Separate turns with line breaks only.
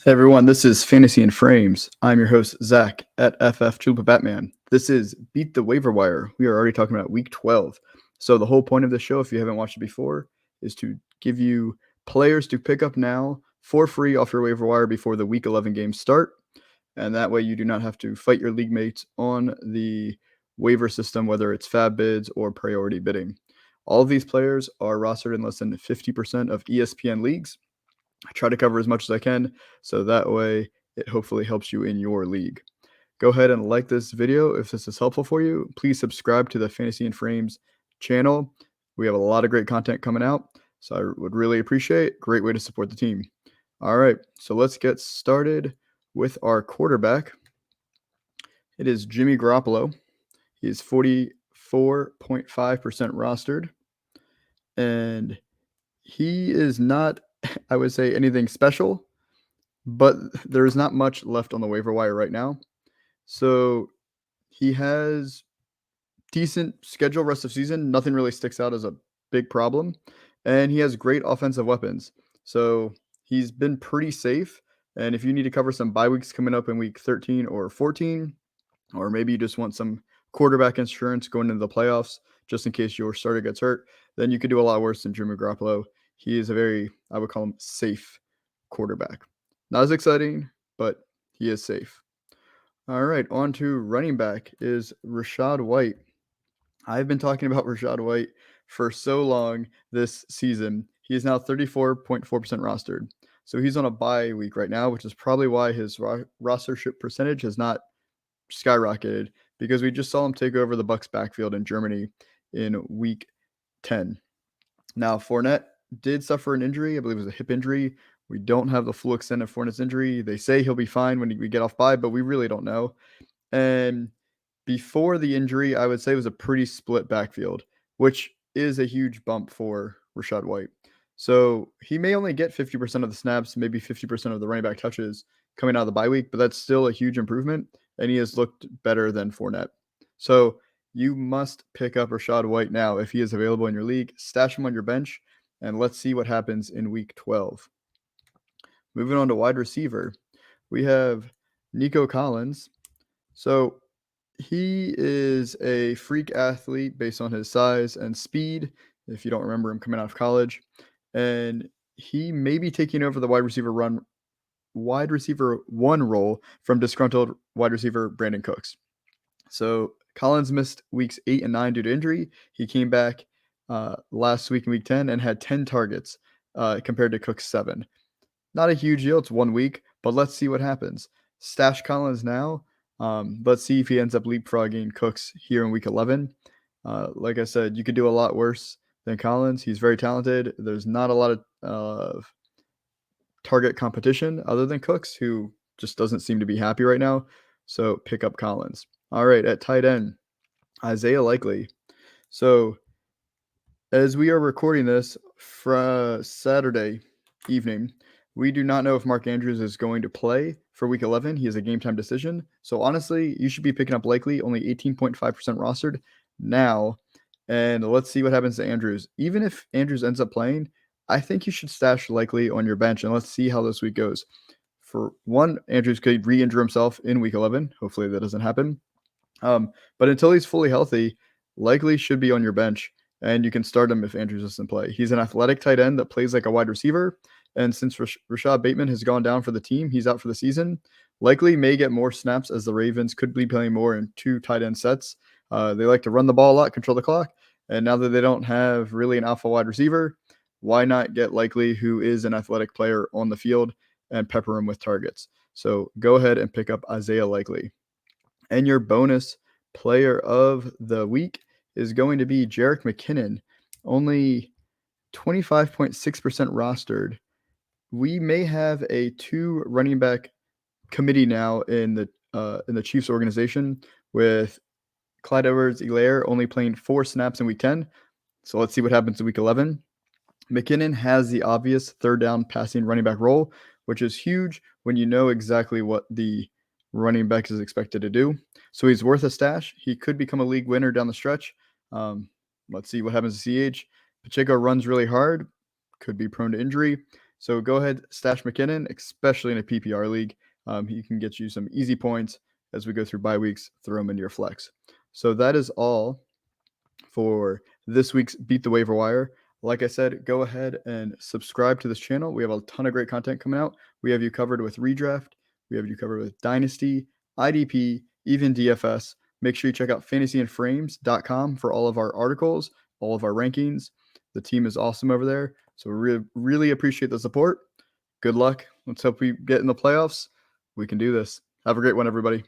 Hey everyone, this is Fantasy in Frames. I'm your host, Zach, at FF Chupa Batman. This is Beat the Waiver Wire. We are already talking about week 12. So, the whole point of the show, if you haven't watched it before, is to give you players to pick up now for free off your waiver wire before the week 11 games start. And that way, you do not have to fight your league mates on the waiver system, whether it's fab bids or priority bidding. All of these players are rostered in less than 50% of ESPN leagues. I try to cover as much as I can, so that way it hopefully helps you in your league. Go ahead and like this video if this is helpful for you. Please subscribe to the Fantasy and Frames channel. We have a lot of great content coming out, so I would really appreciate it. Great way to support the team. All right, so let's get started with our quarterback. It is Jimmy Garoppolo. He is 44.5% rostered, and he is not, I would say, anything special, but there is not much left on the waiver wire right now. So he has decent schedule rest of season. Nothing really sticks out as a big problem. And he has great offensive weapons. So he's been pretty safe. And if you need to cover some bye weeks coming up in week 13 or 14, or maybe you just want some quarterback insurance going into the playoffs, just in case your starter gets hurt, then you could do a lot worse than Jimmy Garoppolo. He is a very, I would call him, safe quarterback. Not as exciting, but he is safe. All right, on to running back is Rachaad White. I've been talking about Rachaad White for so long this season. He is now 34.4% rostered. So he's on a bye week right now, which is probably why his rostership percentage has not skyrocketed, because we just saw him take over the Bucs backfield in Germany in week 10. Now, Fournette did suffer an injury. I believe it was a hip injury. We don't have the full extent of Fournette's injury. They say he'll be fine when we get off bye, but we really don't know. And before the injury, I would say it was a pretty split backfield, which is a huge bump for Rachaad White. So he may only get 50% of the snaps, maybe 50% of the running back touches coming out of the bye week, but that's still a huge improvement, and he has looked better than Fournette. So you must pick up Rachaad White now if he is available in your league. Stash him on your bench, and let's see what happens in week 12. Moving on to wide receiver, we have Nico Collins. So he is a freak athlete based on his size and speed, if you don't remember him coming out of college. And he may be taking over the wide receiver one role from disgruntled wide receiver Brandon Cooks. So Collins missed weeks 8 and 9 due to injury. He came back last week in week 10 and had 10 targets compared to Cook's 7. Not a huge deal. It's 1 week, but let's see what happens. Stash Collins now. Let's see if he ends up leapfrogging Cooks here in week 11. Like I said, you could do a lot worse than Collins. He's very talented. There's not a lot of target competition other than Cooks, who just doesn't seem to be happy right now. So pick up Collins. All right, at tight end, Isaiah Likely. So as we are recording this for Saturday evening, we do not know if Mark Andrews is going to play for week 11. He is a game time decision. So honestly, you should be picking up Likely, only 18.5% rostered now. And let's see what happens to Andrews. Even if Andrews ends up playing, I think you should stash Likely on your bench, and let's see how this week goes. For one, Andrews could re-injure himself in week 11. Hopefully that doesn't happen. But until he's fully healthy, Likely should be on your bench, and you can start him if Andrews doesn't play. He's an athletic tight end that plays like a wide receiver, and since Rashad Bateman has gone down for the team, he's out for the season. Likely may get more snaps, as the Ravens could be playing more in 2 tight end sets. They like to run the ball a lot, control the clock, and now that they don't have really an alpha wide receiver, why not get Likely, who is an athletic player, on the field and pepper him with targets? So go ahead and pick up Isaiah Likely. And your bonus player of the week is going to be Jerick McKinnon, only 25.6% rostered. We may have a 2 running back committee now in the Chiefs organization, with Clyde Edwards-Helaire only playing 4 snaps in week 10. So let's see what happens in week 11. McKinnon has the obvious third down passing running back role, which is huge when you know exactly what the running back is expected to do. So he's worth a stash. He could become a league winner down the stretch. Let's see what happens to CH. Pacheco runs really hard, could be prone to injury. So go ahead, stash McKinnon, especially in a PPR league. He can get you some easy points as we go through bye weeks. Throw him into your flex. So that is all for this week's Beat the Waiver Wire. Like I said, go ahead and subscribe to this channel. We have a ton of great content coming out. We have you covered with Redraft. We have you covered with Dynasty, IDP, even DFS. Make sure you check out fantasyandframes.com for all of our articles, all of our rankings. The team is awesome over there. So we really appreciate the support. Good luck. Let's hope we get in the playoffs. We can do this. Have a great one, everybody.